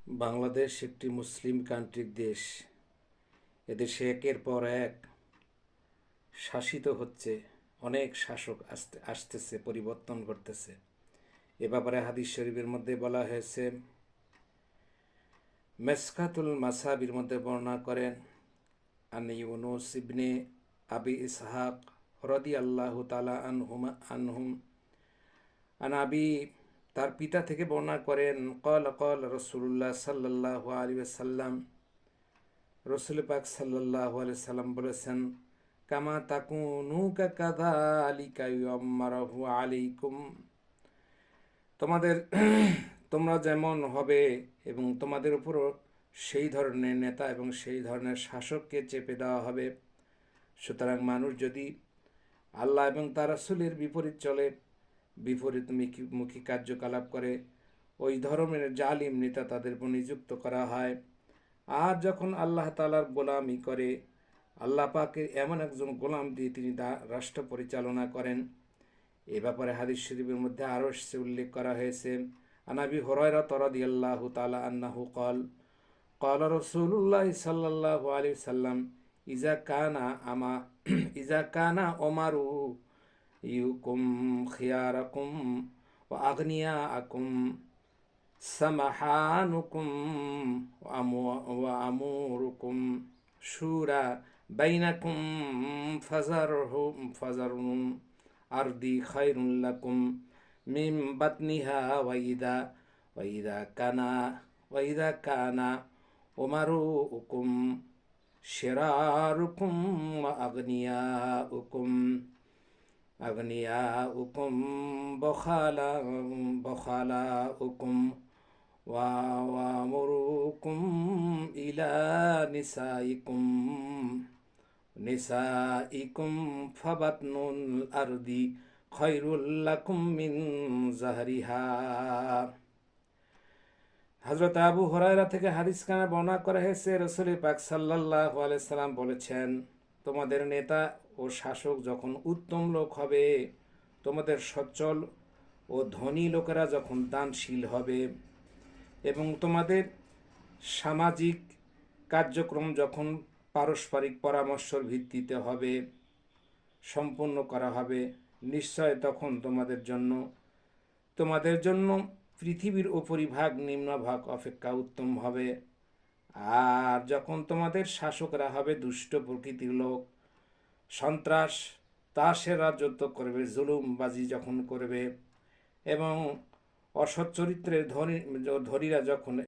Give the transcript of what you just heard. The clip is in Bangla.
বাংলাদেশ একটি মুসলিম কান্ট্রির দেশ। এদেশে একের পর এক শাসিত হচ্ছে, অনেক শাসক আসতেছে, পরিবর্তন ঘটতেছে। এ ব্যাপারে হাদিস শরীফের মধ্যে বলা হয়েছে, মেসকাতুল মাসাবির মধ্যে বর্ণনা করেন আন ইউনুস ইবনে আবি ইসহাক রাদিয়াল্লাহু তাআলা আনহুম আন আবি, তার পিতা থেকে বর্ণনা করেন ক্বাল ক্বাল রাসূলুল্লাহ সাল্লাল্লাহু আলাইহি ওয়াসাল্লাম, রসুল পাক সাল্লাল্লাহু আলাইহি সাল্লাম বলেছেন, কামা তাকুনু কাযালিকা ইউআম্মারু আলাইকুম, তোমাদের তোমরা যেমন হবে এবং তোমাদের উপরও সেই ধরনের নেতা এবং সেই ধরনের শাসককে চেপে দেওয়া হবে। সুতরাং মানুষ যদি আল্লাহ এবং তার রাসূলের বিপরীত চলে, বিপরীতমুখী কার্যকলাপ করে, ওই ধরনের জালিম নেতা তাদের উপর নিযুক্ত করা হয়। আর যখন আল্লাহ তাআলার গোলামি করে, আল্লাহ পাকে এমন একজন গোলাম দিয়ে তিনি রাষ্ট্র পরিচালনা করেন। এ ব্যাপারে হাদিস শরীফের মধ্যে আরও উল্লেখ করা হয়েছে, আনাবি হুরায়রা রাদিয়াল্লাহু তাআলা আন্নাহু ক্বাল ক্বাল রাসূলুল্লাহ সাল্লাল্লাহু আলাইহি সাল্লাম, ইজা কানা ওমারু ইউকুম খিয়ারাকুম ওয়া আগনিয়াকুম সামাহানুকুম ওয়া আমুরুকুম শুরা বাইনাকুম ফাজারুম আরদি খায়রুন লাকুম মিন বাতনিহা ওয়াইদা কানা উমারুকুম শিরারুকুম ওয়া আগনিয়াউকুম বখালাউকুম ওয়ামুরুকুম ইলা নিসাইকুম ফাবাতনুল আরদি খায়রুল লাকুম মিন জাহরিহা। হযরত আবু হুরায়রা থেকে হাদিস খানা বর্ণনা করা হয়েছে, রাসূল পাক সাল্লাল্লাহু আলাইহি সাল্লাম বলেছেন, তোমাদের নেতা ও শাসক যখন উত্তম লোক হবে, তোমাদের সচ্ছল ও ধনী লোকেরা যখন দানশীল হবে, এবং তোমাদের সামাজিক কার্যক্রম যখন পারস্পরিক পরামর্শের ভিত্তিতে হবে, সম্পূর্ণ করা হবে, নিশ্চয় তখন তোমাদের জন্য পৃথিবীর উপরিভাগ নিম্নভাগ অপেক্ষা উত্তম হবে। আর যখন তোমাদের শাসকরা হবে দুষ্ট প্রকৃতির লোক, সন্ত্রাস তাসের রাজত্ব করবে, জুলুমবাজি যখন করবে এবং অসৎ চরিত্রের ধনীরা যখন